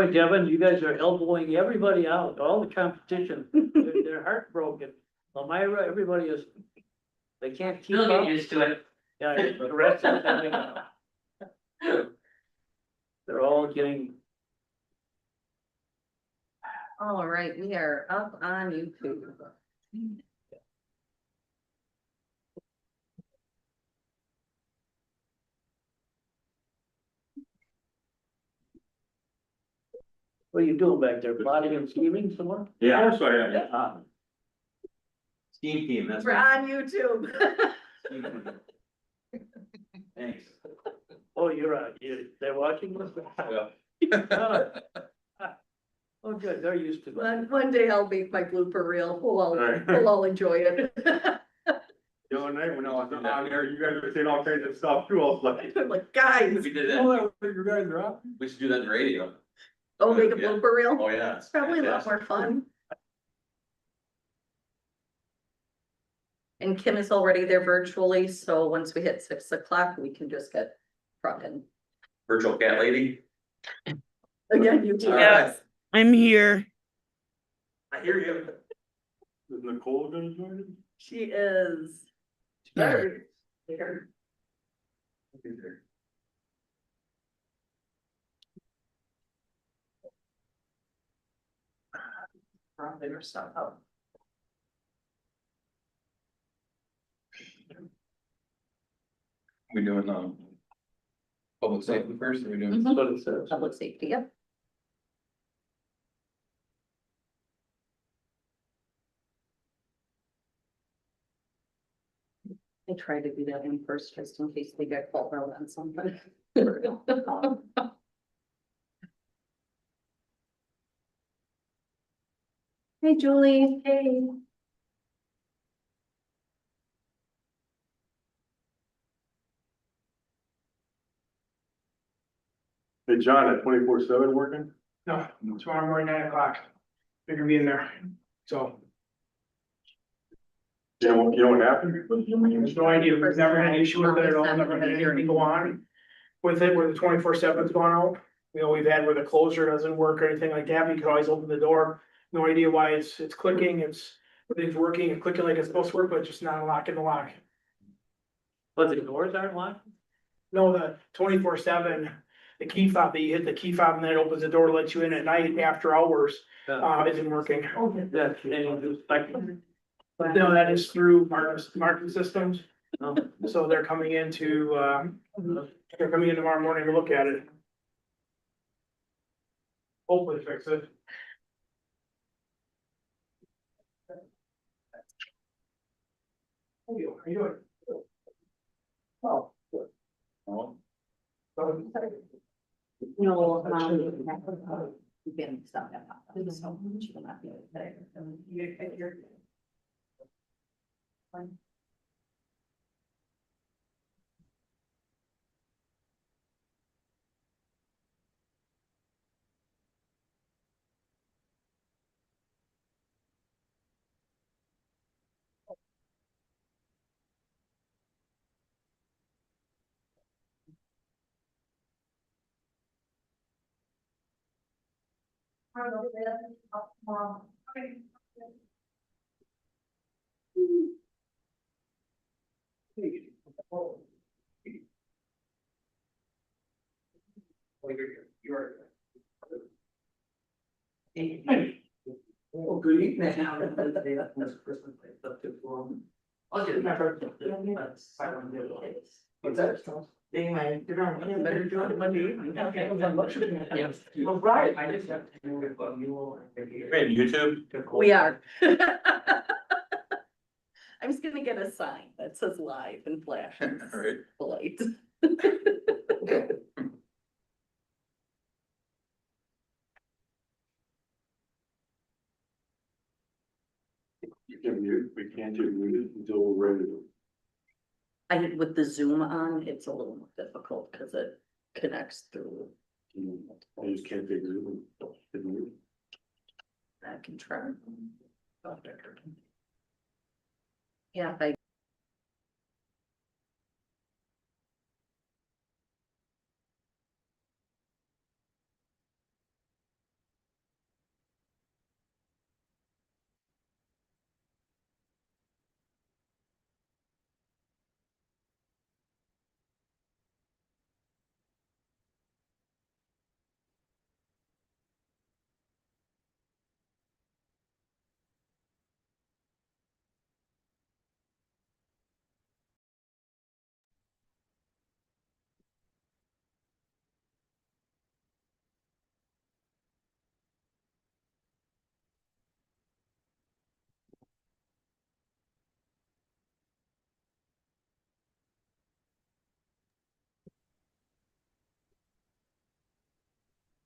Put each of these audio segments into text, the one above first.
boy, Devin, you guys are elbowing everybody out, all the competition, they're heartbroken. Elmira, everybody is, they can't keep You'll get up. used to it. Yeah, the rest of them, they're all getting, All right, we are up on YouTube. what are you doing back there, plotting and scheming somewhere? Yeah, sorry, Ah, Steam team, that's. We're on YouTube. Thanks. Oh, you're right, they're watching this? Oh, good, they're used to it. One day I'll make my blooper reel. Right. We'll all enjoy it. The other night when I was on there, you guys were saying all kinds of stuff too, I was like. I'm like, guys, We did Oh, that, I think you guys are up. we should do that in the radio. oh, make a Yeah. blooper reel. Oh, yeah. It's probably a lot more fun. And Kim is already there virtually, so once we hit 6 o'clock, we can just get trucking. Virtual cat lady. Again, you two. All right. I'm here. I hear you. Is Nicole gonna join us? She is. There. There. Probably her stuff out. We doing, public safety first, or we doing? Mhm. That's what it says. Public safety, yep. I try to do that one first, just in case they get called out on something. Hey, Julie. Hey. Hey, John, at 24/7 working? No, tomorrow morning, 9 o'clock. They're gonna be in there, so You know what happened? there's no idea, we've never had an issue with it at all, never had anything go on. With it, where the 24/7's gone out, you know, we've had where the closer doesn't work or anything like that, we could always open the door. No idea why it's clicking, everything's working and clicking like it's supposed to work, but just not locking the lock. But the doors aren't locked? No, the 24/7, the key fob, you hit the key fob and then it opens the door, to let you in at night after hours, isn't working. That's, and it's like, No, that is through Martin Systems, oh, so they're coming in tomorrow morning to look at it. Hopefully fix it. How you doing? Oh. Oh. No, you've been stuck at that, so she will not be there. You're. Fine. oh, good evening. I'll get What's that? Being my, you're not, better join Monday evening. Yes. Well, right, I just have to do it, you will. Hey, YouTube? We are. I'm just gonna get a sign that says live and flash. All right. Light. We can't get muted until we're ready to. With the Zoom on, it's a little more difficult because it connects through. I just can't figure it. I can try. Yeah, I.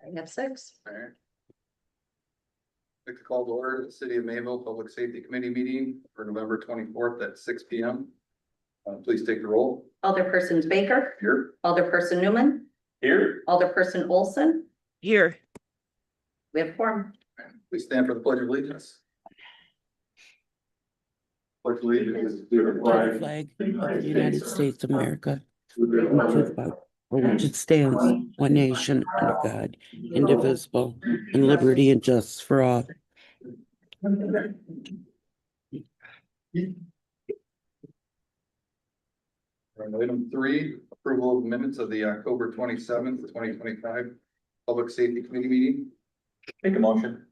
I have six. Alright. Like to call to order the City of Mayville Public Safety Committee meeting for November 24th at 6 P.M. Please take the roll. Alderperson Baker, Here. Alderperson Newman, Here. Alderperson Olson, Here. we have quorum. Please stand for the Pledge of Allegiance. Pledge of Allegiance to the Flag of the United States of America, and to the republic for which it stands, one nation, under God, indivisible, and liberty and justice for all. Item 3, approval of minutes of the October 27th, 2025 Public Safety Committee meeting. Make a motion.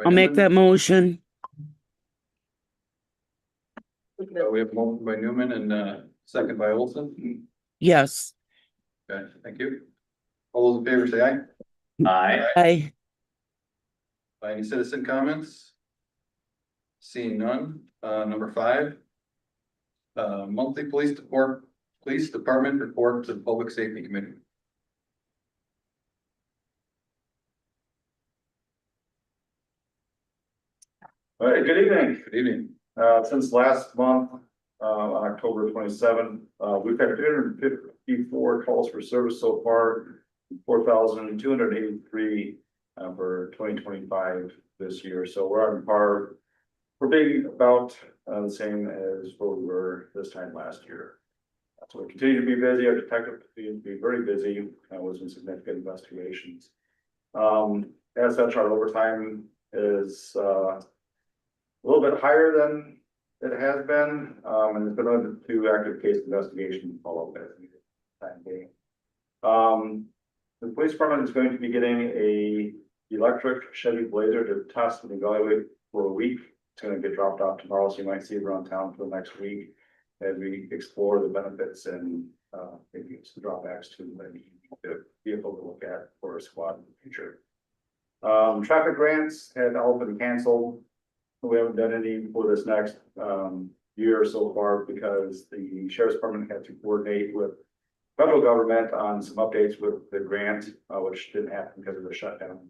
I'll make that motion. We have a motion by Newman and second by Olson. Yes. Okay, thank you. All those in favor say aye. Aye. Aye. Any citizen comments? Seeing none. Number 5. Monthly police department report to the Public Safety Committee. All right, good evening. Good evening. Since last month, on October 27th, we've had 254 calls for service so far, 4,283 for 2025 this year. So we're on par. We're being about the same as what we were this time last year. So we continue to be busy. Our detective continue to be very busy with some significant investigations. As such, our overtime is a little bit higher than it has been, and it's been under 2 active case investigations follow-up as needed. Time being. The police department is going to be getting a electric Chevy Blazer to test and evaluate for a week. It's going to get dropped off tomorrow, so you might see it around town for the next week as we explore the benefits and maybe some drawbacks to the vehicle to look at for a squad in the future. Traffic grants had all been canceled. We haven't done any for this next year so far because the sheriff's department had to coordinate with federal government on some updates with the grant, which didn't happen because of the shutdown.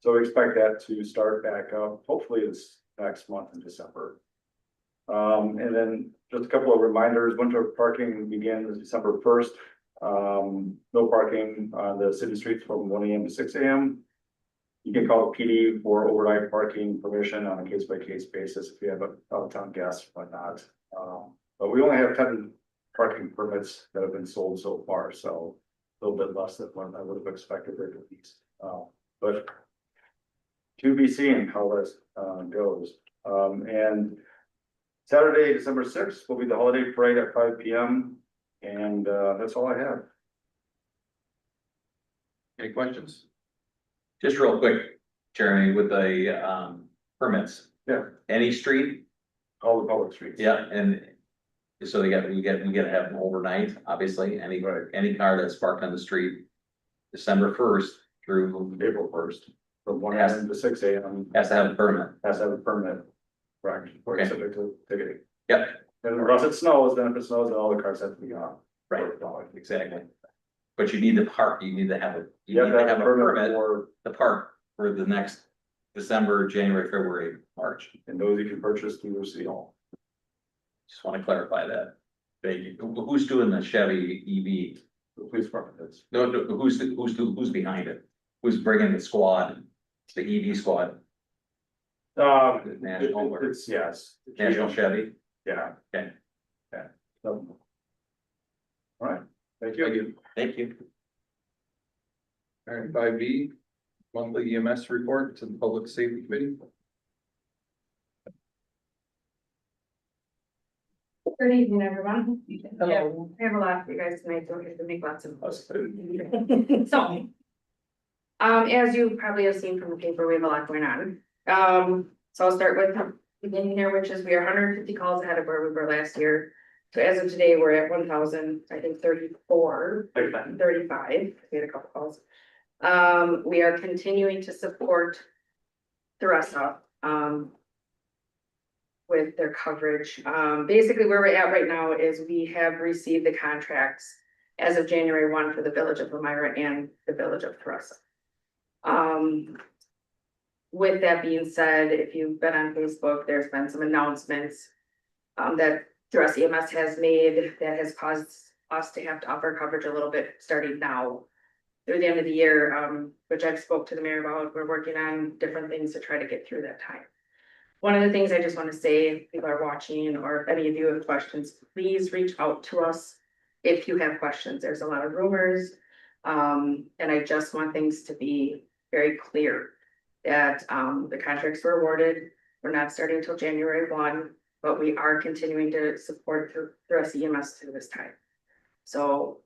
So we expect that to start back up, hopefully this next month in December. And then just a couple of reminders, winter parking begins December 1st. No parking on the city streets from 1 a.m. to 6 a.m. You can call PD for overnight parking permission on a case-by-case basis if you have a out-of-town guest or whatnot. But we only have 10 parking permits that have been sold so far, so a little bit less than what I would have expected at least. But to be seen how this goes. And Saturday, December 6th will be the holiday parade at 5 p.m. And that's all I have. Any questions? Just real quick, Jeremy, with the permits. Yeah. Any street, All the public streets. yeah, and so we gotta have them overnight, obviously, any car that's parked on the street. December 1st through April 1st, from 1 Yes. a.m. to 6 a.m. has to have a permit. Has to have a permit. Correct. Or Okay. subject to ticketing. Yep, And unless it snows, then if it snows, then all the cars have to be gone. right, exactly. But you need to park, you need to have You have to have a permit for, to park for the next December, January, February, March. and those you can purchase through City Hall. Just wanna clarify that. Who's doing the Chevy EV? The police department is. No, who's behind it? Who's bringing the squad, the EV squad, National or- It's, yes. National Chevy? Yeah. Okay. Yeah. So. All right, thank Thank you. you. Thank you. All right, 5B, monthly EMS report to the Public Safety Committee. Good evening, everyone. Hello. I have a lot for you guys tonight, so we have to make lots of. So. As you probably have seen from the paper, we have a lot going on. So I'll start with the beginning here, which is we are 150 calls ahead of where we were last year. So as of today, we're at 1,000, I think 35, we had a couple calls. We are continuing to support Thressa, with their coverage. Basically where we're at right now is we have received the contracts as of January 1 for the village of Elmira and the village of Thressa. With that being said, if you've been on Facebook, there's been some announcements that Dress EMS has made that has caused us to have to up our coverage a little bit starting now through the end of the year, which I've spoke to the mayor about. We're working on different things to try to get through that time. One of the things I just want to say, if people are watching or if any of you have questions, please reach out to us if you have questions. There's a lot of rumors. And I just want things to be very clear that the contracts were awarded. We're not starting until January 1, but we are continuing to support the rest of EMS through this time. So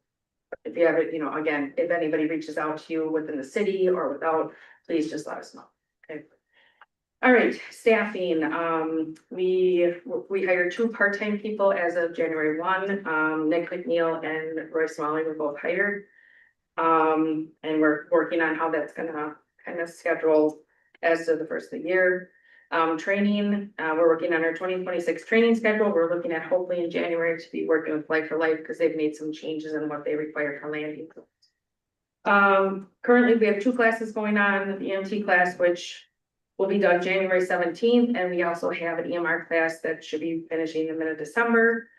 if you have it, again, if anybody reaches out to you within the city or without, please just let us know. Okay. All right, staffing, we hired 2 part-time people as of January 1, Nick McNeil and Roy Smalley were both hired. And we're working on how that's gonna kind of schedule as to the first of the year. Training, we're working on our 2026 training schedule. We're looking at hopefully in January to be working with Life for Life because they've made some changes in what they require for landing. Currently we have 2 classes going on, the EMT class, which will be done January 17th, and we also have an EMR class that should be finishing in the middle of December.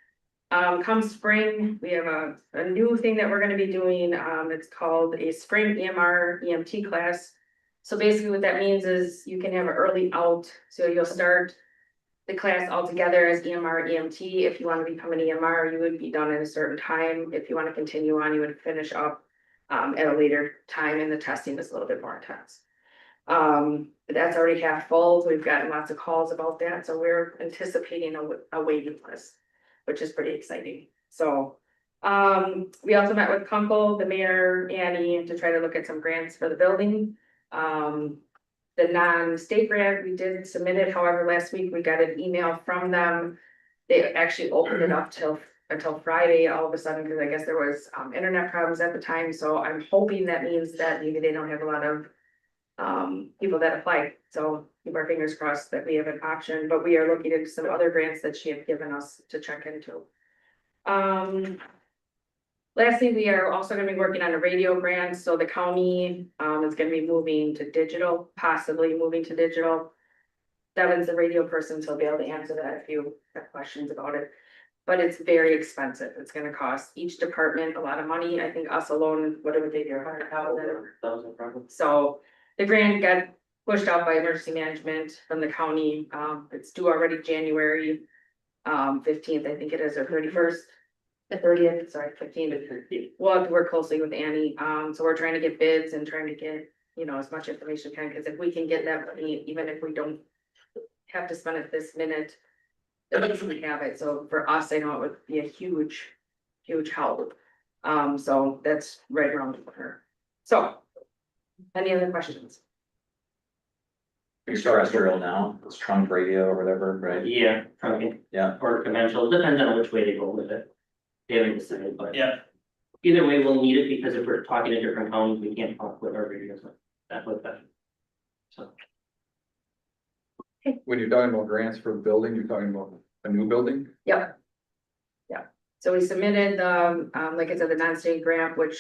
Come spring, we have a new thing that we're gonna be doing, it's called a spring EMR EMT class. So basically what that means is you can have an early out, so you'll start the class all together as EMR EMT. If you want to become an EMR, you would be done at a certain time. If you want to continue on, you would finish up at a later time, and the testing is a little bit more intense. That's already half full. We've gotten lots of calls about that, so we're anticipating a waiting list, which is pretty exciting. So we also met with Kunkel, the mayor, Annie, to try to look at some grants for the building. The non-state grant, we did submit it. However, last week we got an email from them. They actually opened it up until Friday all of a sudden, because I guess there was internet problems at the time. So I'm hoping that means that maybe they don't have a lot of people that applied. So keep our fingers crossed that we have an option, but we are looking into some other grants that she had given us to check into. Lastly, we are also gonna be working on a radio grant. So the county is gonna be moving to digital, possibly moving to digital. Devin's the radio person, so he'll be able to answer that if you have questions about it. But it's very expensive. It's gonna cost each department a lot of money. I think us alone, what would they do, 100,000? Probably. So the grant got pushed out by emergency management from the county. It's due already January 15th, I think it is, or 31st. The 30th, sorry, 15th. We'll have to work closely with Annie. So we're trying to get bids and trying to get, as much information as we can, because if we can get that money, even if we don't have to spend it this minute, at least we have it. So for us, I know it would be a huge, huge help. So that's right around the corner. So, any other questions? Extraterrestrial now, it's trunk radio or whatever, right? Yeah, trunking Yeah, or conventional, depends on which way they go with it. They haven't decided, but yeah. Either way, we'll need it because if we're talking to different counties, we can't talk with our radios like that with that. So. When you're talking about grants for a building, you're talking about a new building? Yep. Yeah, so we submitted, like I said, the non-state grant, which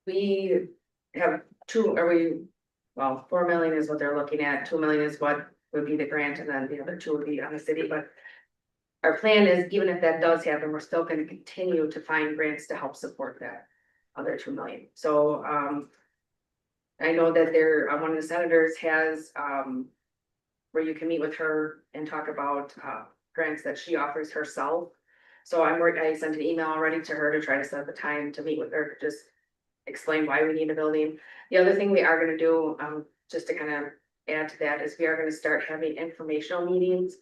we have 4 million is what they're looking at. 2 million is what would be the grant, and then the other 2 would be on the city, but our plan is, even if that does happen, we're still gonna continue to find grants to help support that other 2 million. So, I know that one of the senators has, where you can meet with her and talk about, grants that she offers herself. So I sent an email already to her to try to set up a time to meet with her, just explain why we need a building. The other thing we are gonna do, just to kind of add to that, is we are gonna start having informational meetings,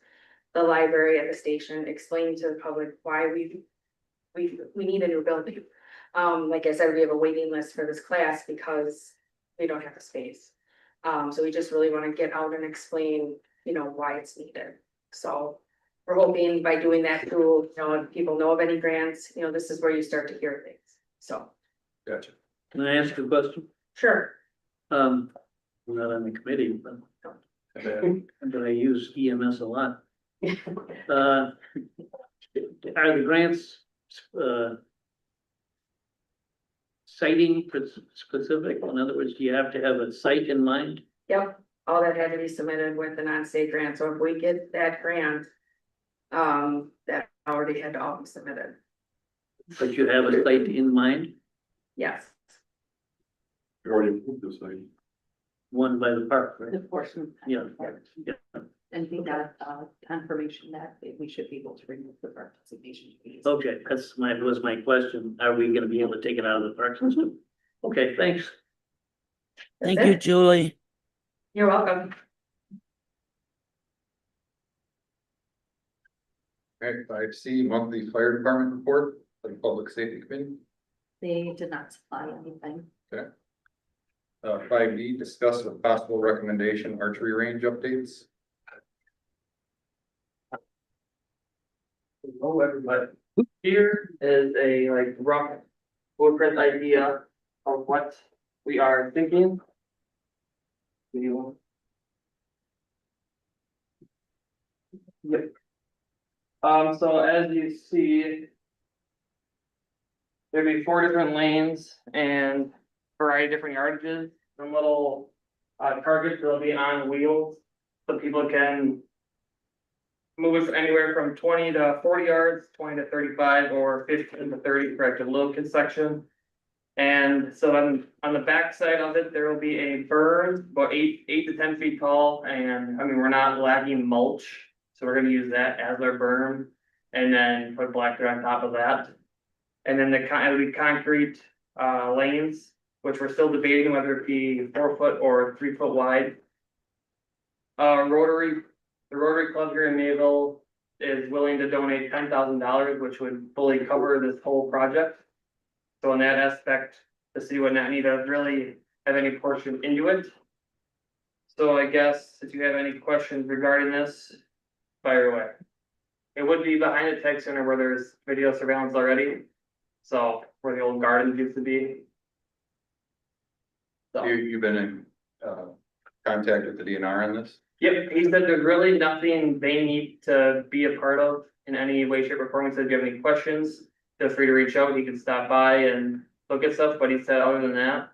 the library at the station, explaining to the public why we need a new building. Like I said, we have a waiting list for this class because we don't have the space. So we just really want to get out and explain, why it's needed. So we're hoping by doing that through, if people know of any grants, this is where you start to hear things. So. Gotcha. Can I ask a question? Sure. I'm not on the committee, but I use EMS a lot. Are the grants, sighting specific? In other words, do you have to have a site in mind? Yep, all that had to be submitted with the non-state grant, so if we get that grant. That already had to all be submitted, But you have a site in mind, yes. We already approved this thing. one by the park, The right? portion. Yeah. And we got confirmation that we should be able to remove the participation fees. Okay, was my question. Are we gonna be able to take it out of the park system? Okay, thanks. Thank That's you, it. Julie. You're welcome. Alright, 5C, monthly fire department report for the public safety committee. They did not supply anything. 5D, discuss with possible recommendation archery range updates. Hello, everybody. Here is a like rough blueprint idea of what we are thinking. Do you want? Yep. So as you see. There'd be 4 different lanes and variety of different yardages, some little targets that'll be on wheels. So people can move it anywhere from 20 to 40 yards, 20 to 35, or 15 to 30 for a little kid section. And so on the back side of it, there will be a berm about 8 to 10 feet tall, and I mean, we're not lacking mulch, so we're gonna use that as our berm. And then put black dirt on top of that. And then it'll be concrete lanes, which we're still debating whether it be 4 foot or 3 foot wide. The Rotary Club here in Mayville is willing to donate $10,000, which would fully cover this whole project. So in that aspect, the city would not need to really have any portion into it. So I guess if you have any questions regarding this, fire away. It would be behind the tech center where there's video surveillance already. So where the old gardens used to be. So, You've been in, contact with the DNR on this? yep, he said there's really nothing they need to be a part of in any way, shape or form. He said, if you have any questions, feel free to reach out. He can stop by and look at stuff, but he said other than that,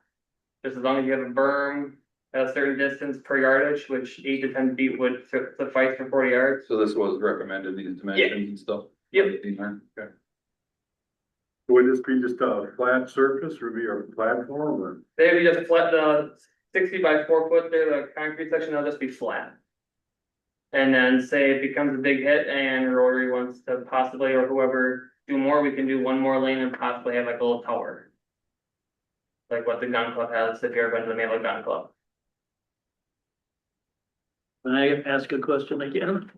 just as long as you have a berm at a certain distance per yardage, which 8 to 10 feet would suffice for 40 yards. So this was recommended, these dimensions and stuff? Yep. DNR? Okay. Would this be just a flat surface or be a platform or? They would just flat the 60 by 4 foot there, the concrete section, they'll just be flat. And then say it becomes a big hit and Rotary wants to possibly, or whoever, do more, we can do one more lane and possibly have like a little tower. Like what the gun club has, if you've ever been to the Mayville Gun Club. Can I ask a question again?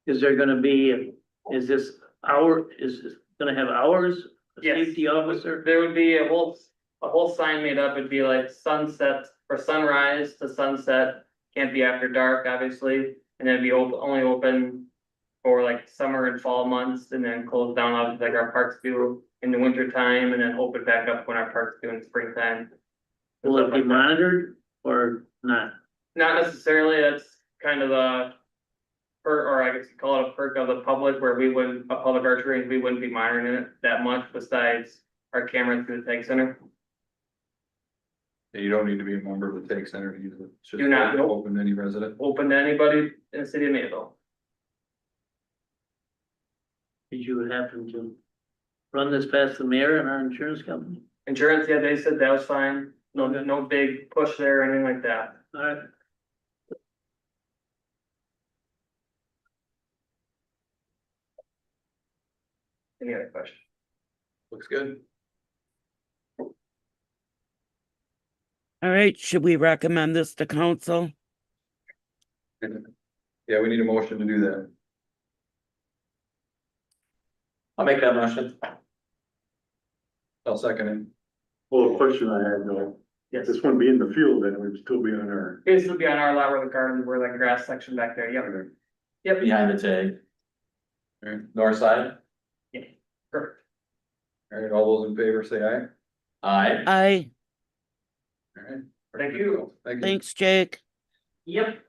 Is there gonna be, is this gonna have hours? A Yes. Safety officer? There would be a whole sign made up, it'd be like sunset or sunrise to sunset, can't be after dark, obviously. And then it'd be only open for like summer and fall months and then close down obviously like our parks do in the winter time and then open back up when our parks do in springtime. Will it be monitored or not? Not necessarily, that's kind of a perk, or I guess you call it a perk of the public, where a public archery range, we wouldn't be monitoring it that much besides our cameras through the tech center. You don't need to be a member of the take center to use it. It's just Do not. open to any resident. Open to anybody in the city of Mayville. Did you happen to run this past the mayor and our insurance company? Insurance, yeah, they said that was fine, no big push there or anything like that. Alright, Any other questions? Looks good. All right, should we recommend this to council? Yeah, we need a motion to do that. I'll make that motion. I'll second it. Well, the question I had though, Yes, this wouldn't be in the field, then it would still be on our. this would be on our lot where the garden, where the grass section back there, yep. Yep, Behind the tag. Alright, North side. perfect. alright, all those in favor say aye. Aye. Aye, Alright. Thank you. Thank you. thanks, Jake. Yep.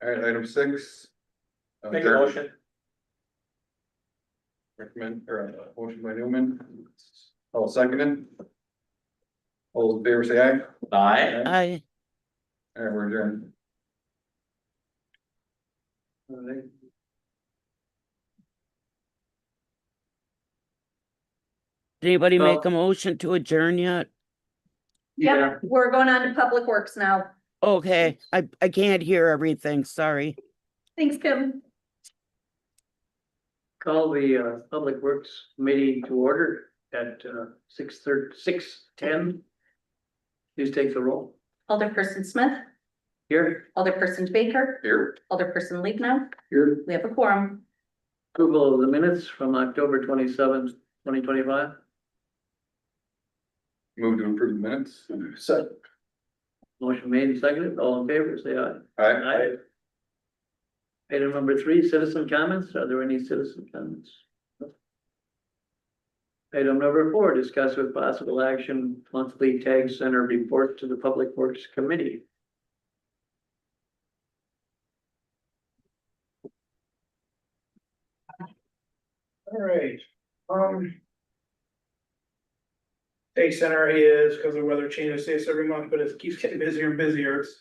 Alright, item 6. Make a motion. Recommend, or motion by Newman, I'll second it. All those in favor say aye. Aye. I, All right, we're adjourned. All right. did anybody make Well- a motion to adjourn yet? Yep, we're going on to Public Works now. Okay, I can't hear everything, sorry. Thanks, Kim. Call the Public Works Committee to order at 6:10. Please take the roll. Alderperson Smith, Here, Alderperson Baker, Here. Alderperson Leaknow. here, We have a quorum. approval of the minutes from October 27th, 2025. Move to approve the minutes. Second. Motion made and seconded. All in favor, say aye. Aye. Item number 3, citizen comments. Are there any citizen comments? Item number 4, discuss with possible action monthly tag center report to the Public Works Committee. All right, Day Center is, because the weather changes stays every month, but it keeps getting busier and busier. It's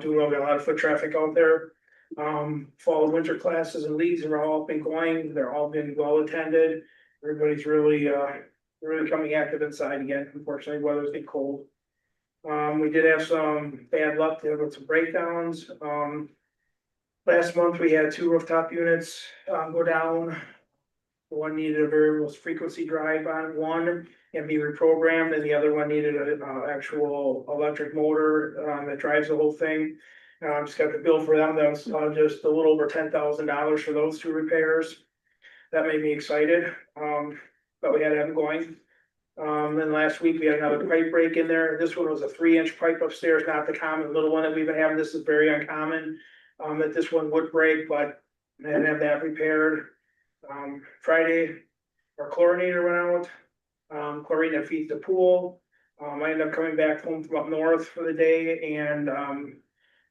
doing well, got a lot of foot traffic out there. Fall and winter classes and leagues are all been going, they're all been well attended. Everybody's really coming active inside again. Unfortunately, weather's been cold. We did have some bad luck there with some breakdowns. Last month, we had 2 rooftop units go down. One needed a variable frequency drive on one and be reprogrammed, and the other one needed an actual electric motor that drives the whole thing. Just got the bill for them, that was just a little over $10,000 for those 2 repairs. That made me excited, but we had them going. Then last week we had another pipe break in there. This one was a 3-inch pipe upstairs, not the common little one that we've been having. This is very uncommon, that this one would break, but I had to have that repaired. Friday, our chlorinator went out, chlorine that feeds the pool. I ended up coming back home from up north for the day and,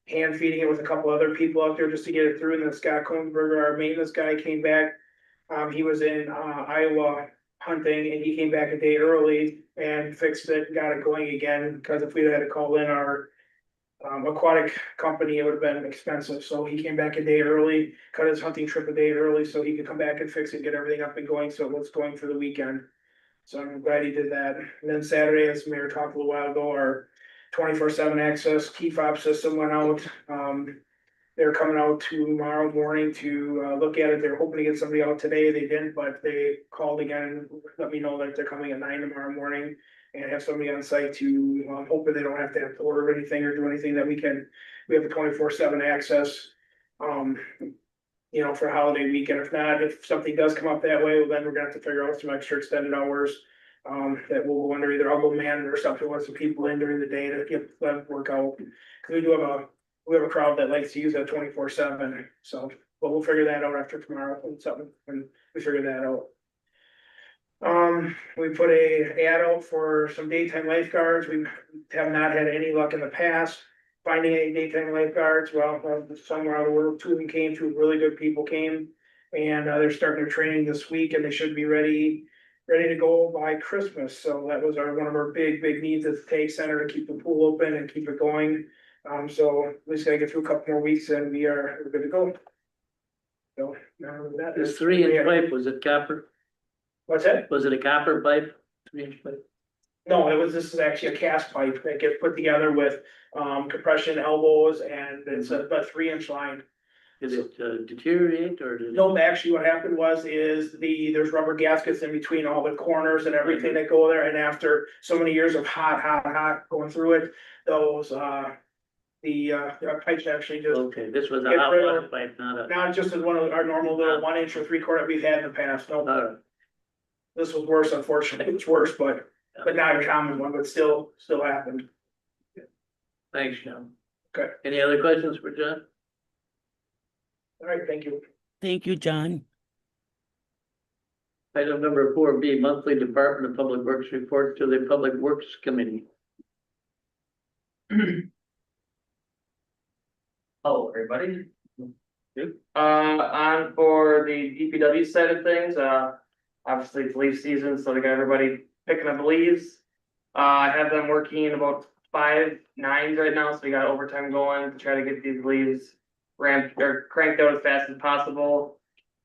hand feeding it with a couple other people out there just to get it through. And then Scott Kongsberger, our maintenance guy, came back. He was in, Iowa hunting and he came back a day early and fixed it, got it going again, because if we had to call in our aquatic company, it would have been expensive, so he came back a day early, cut his hunting trip a day early, so he could come back and fix it, get everything up and going, so it was going for the weekend. So I'm glad he did that. And then Saturday, as the mayor talked a little while ago, our 24/7 access key fob system went out. They're coming out tomorrow morning to look at it. They're hoping to get somebody out today. They didn't, but they called again and let me know that they're coming at 9 tomorrow morning. And have somebody on site to, hoping they don't have to order anything or do anything, that we have a 24/7 access. You know, for holiday weekend. If not, if something does come up that way, well, then we're gonna have to figure out some extra extended hours. That will go under either I'll go man or something, with some people in during the day to get that work out. Cause we have a crowd that likes to use that 24/7, so, but we'll figure that out after tomorrow and something, when we figure that out. We put a ad out for some daytime lifeguards. We have not had any luck in the past finding any daytime lifeguards. Well, somewhere out of the world, 2 of them came, 2 really good people came. And they're starting their training this week and they should be ready to go by Christmas. So that was one of our big needs at the Tag Center, to keep the pool open and keep it going. So we just gotta get through a couple more weeks and we're good to go. So that This is 3-inch pipe, was it copper? What's that? Was it a copper pipe? 3-inch pipe? No, this is actually a cast pipe that gets put together with compression elbows, and it's about 3-inch line. Did it deteriorate or did it? No, actually what happened is there's rubber gaskets in between all the corners and everything that go there, and after so many years of hot going through it, those the pipes actually just, Okay, this was a Get hot rid of- water pipe, not a. not just as one of our normal little 1-inch or 3/4 that we've had in the past, no. This was worse, unfortunately, it's worse, but not a common one, but still happened. Thanks, John. Okay. Any other questions for John? All right, thank you. Thank you, John. Item number 4B, monthly Department of Public Works report to the Public Works Committee. Hello, everybody. On for the DPW side of things, obviously it's leaf season, so they got everybody picking up leaves. I have them working about 5 9s right now, so we got overtime going to try to get these leaves ramped or cranked out as fast as possible.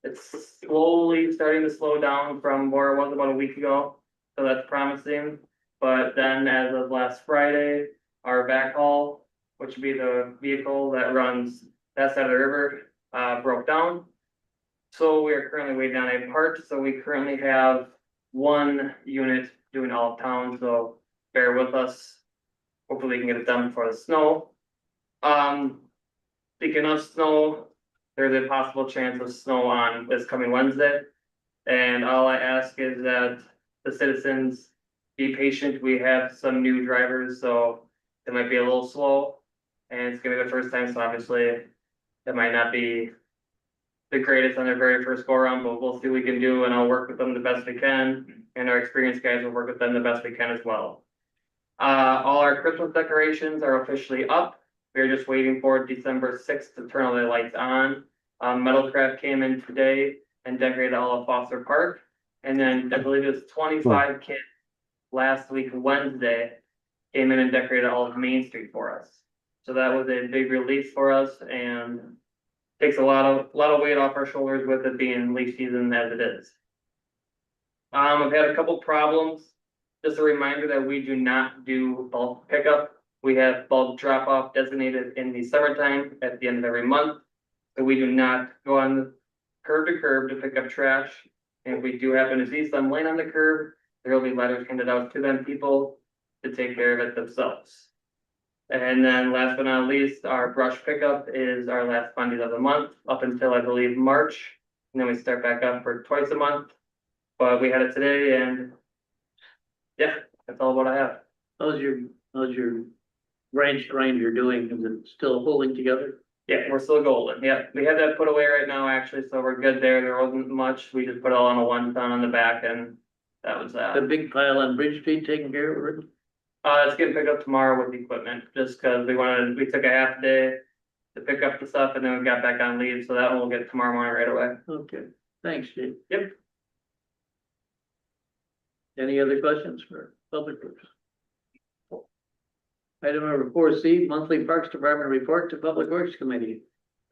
It's slowly starting to slow down from where it was about a week ago, so that's promising. But then as of last Friday, our backhaul, which would be the vehicle that runs that side of the river, broke down. So we are currently waiting on a part, so we currently have one unit doing all of town, so bear with us. Hopefully we can get it done before the snow. Speaking of snow, there's a possible chance of snow on this coming Wednesday. And all I ask is that the citizens be patient. We have some new drivers, so it might be a little slow. And it's gonna be the first time, so obviously it might not be the greatest on their very first go around, but we'll see what we can do and I'll work with them the best we can. And our experienced guys will work with them the best we can as well. All our Christmas decorations are officially up. We're just waiting for December 6th to turn all the lights on. Metalcraft came in today and decorated all of Foster Park. And then I believe it was 25 kids last week, Wednesday, came in and decorated all of Main Street for us. So that was a big relief for us and takes a lot of weight off our shoulders with it being leaf season as it is. I've had a couple problems. Just a reminder that we do not do bulk pickup. We have bulk drop off designated in the summertime at the end of every month. So we do not go on the curb to curb to pick up trash. And if we do happen to see some laying on the curb, there will be letters handed out to them people to take care of it themselves. And then last but not least, our brush pickup is our last Monday of the month up until I believe March. And then we start back up for twice a month. But we had it today and yeah, that's all what I have. How's your branch grinder doing? Is it still holding together? Yeah, we're still golden. Yeah, we have that put away right now actually, so we're good there. There wasn't much. We just put it all on a 1 ton on the back and that was that. The big pile on Bridge Street taking care of it? It's getting picked up tomorrow with equipment, just cause we took a half day to pick up the stuff and then we got back on leave, so that one will get tomorrow morning right away. Okay, thanks, Jake. Yep. Any other questions for Public Works? Item number 4C, monthly Parks Department report to Public Works Committee.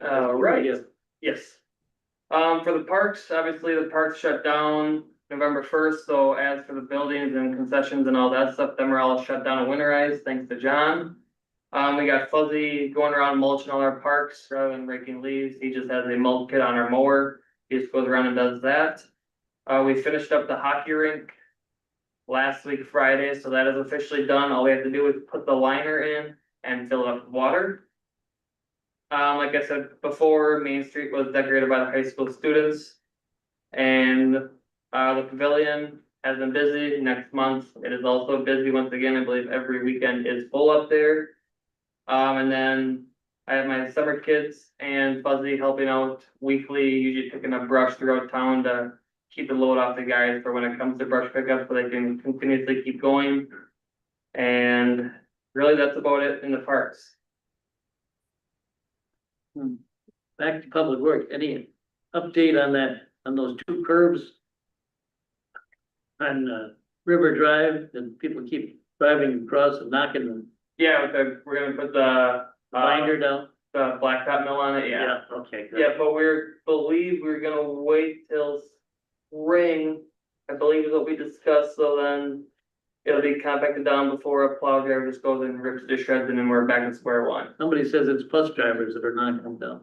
Right, Yes. yes. For the parks, obviously the parks shut down November 1st, so as for the buildings and concessions and all that stuff, them are all shut down and winterized, thanks to John. We got Fuzzy going around mulching all our parks rather than raking leaves. He just has a mulch kit on our mower. He just goes around and does that. We finished up the hockey rink last week Friday, so that is officially done. All we have to do is put the liner in and fill it up with water. Like I said before, Main Street was decorated by the high school students. And the pavilion has been busy. Next month, it is also busy once again. I believe every weekend is full up there. And then I have my summer kids and Fuzzy helping out weekly, usually picking up brush throughout town to keep the load off the guys for when it comes to brush pickup so they can continuously keep going. And really that's about it in the parks. Back to Public Works, any update on that, on those 2 curbs? On River Drive, and people keep driving across and knocking the Yeah, we're gonna put the binder down? the blacktop mill on it, yeah. Okay, good. Yeah, but we're gonna wait till spring, I believe is what we discussed, so then. It'll be compacted down before a plow driver just goes and rips the shreds and then we're back at square one. Somebody says it's bus drivers that are knocking them down.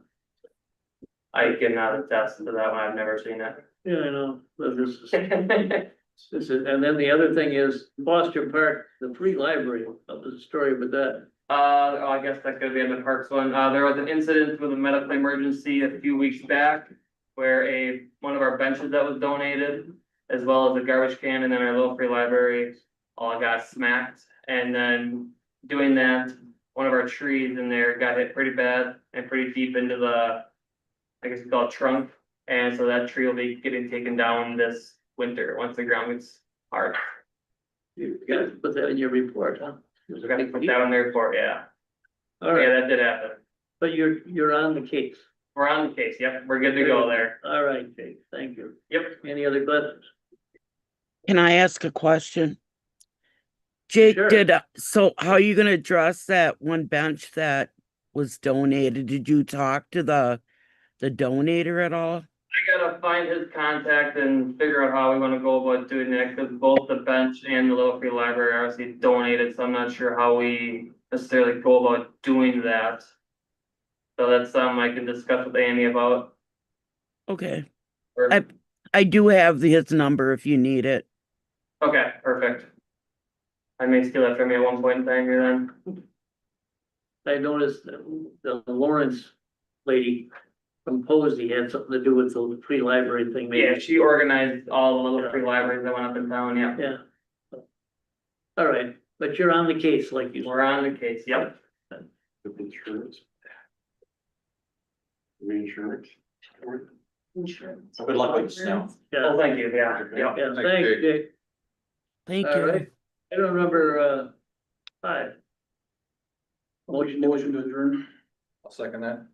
I cannot attest to that one, I've never seen it. Yeah, I know, but this is, and then the other thing is Foster Park, the free library, what was the story with that? I guess that could be in the parks one, there was an incident with a medical emergency a few weeks back. Where one of our benches that was donated, as well as a garbage can and then our little free library. All got smacked, and then doing that, one of our trees in there got hit pretty bad and pretty deep into the, I guess it's called trunk, and so that tree will be getting taken down this winter, once the ground gets hard. You gotta put that in your report, huh? So we're gonna put that on there for, yeah, All right, yeah, that did happen. but you're on the case. We're on the case, yep, we're good to go there. All right, Jake, thank you. Yep. Any other questions? Can I ask a question? Jake, Sure. so how are you gonna address that one bench that was donated? Did you talk to the donator at all? I gotta find his contact and figure out how we wanna go about doing that, cause both the bench and the Little Free Library are obviously donated, so I'm not sure how we necessarily go about doing that. So that's something I can discuss with Amy about. Okay, Or- I do have his number if you need it. Okay, perfect. I may steal that from you at one point in time here then. I noticed that the Lawrence lady from Posey had something to do with the free library thing, maybe. Yeah, she organized all the Little Free Libraries that went up in town, yeah. Yeah. All right, but you're on the case like you. We're on the case, yep. Insurance. Reinsurance. Insurance. Good luck with the snow. Yeah, Oh, thank you, yeah, yeah. yeah, Thanks, thanks, Jake. Jake. Thank All you. right. Item number 5. Motion to adjourn. I'll second that.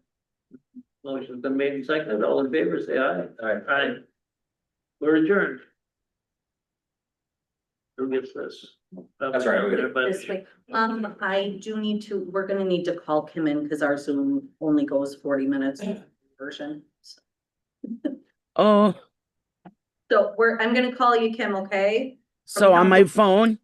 Motion's been made and seconded. All in favor, say aye. Aye. Aye. We're adjourned. Who gets this? That's right, we'll get it. But- This way, I do need to, we're gonna need to call Kim in because our Zoom only goes 40 minutes version. Oh, So I'm gonna call you, Kim, okay? so on my phone?